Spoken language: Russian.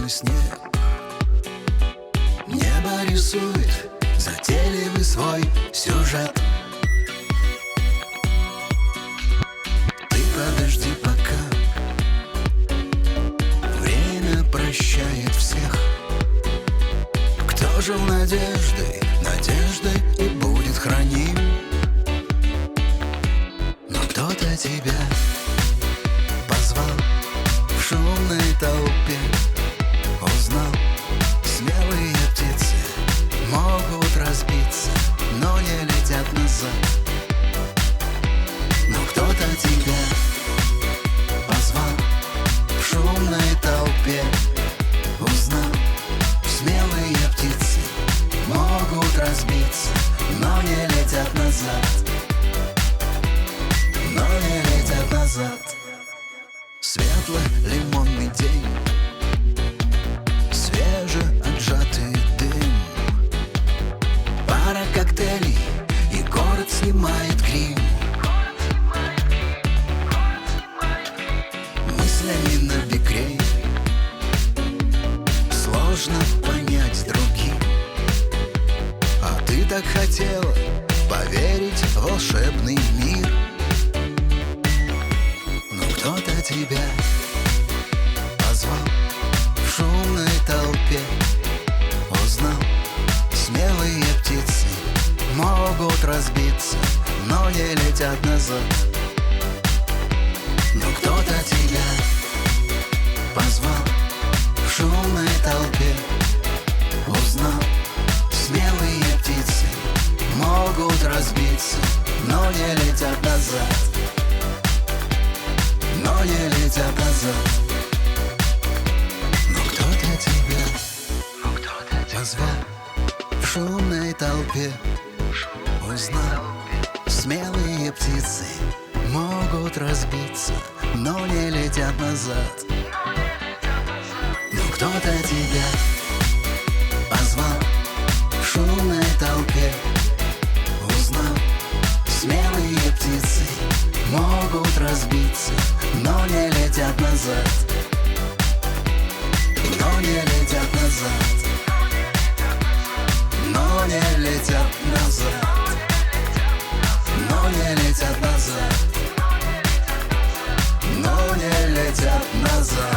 ночной снег. Небо рисует затейливый свой сюжет. Ты подожди пока, время прощает всех. Кто жил надеждой, надеждой и будет храним. Но кто-то тебя позвал в шумной толпе, узнал. Смелые птицы могут разбиться, но не летят назад. Но кто-то тебя позвал в шумной толпе, узнал. Смелые птицы могут разбиться, но не летят назад. Но не летят назад. Светло-лимонный день, свежеотжатый дым, пара коктейлей, и город снимает грим. Мыслями набекрень, сложно понять других. А ты так хотела поверить в волшебный мир. Но кто-то тебя позвал в шумной толпе, узнал. Смелые птицы могут разбиться, но не летят назад. Но кто-то тебя позвал в шумной толпе, узнал. Смелые птицы могут разбиться, но не летят назад. Но не летят назад. Но кто-то тебя позвал в шумной толпе, узнал. Смелые птицы могут разбиться, но не летят назад. Но кто-то тебя позвал в шумной толпе, узнал. Смелые птицы могут разбиться, но не летят назад. Но не летят назад. Но не летят назад. Но не летят назад. Но не летят назад.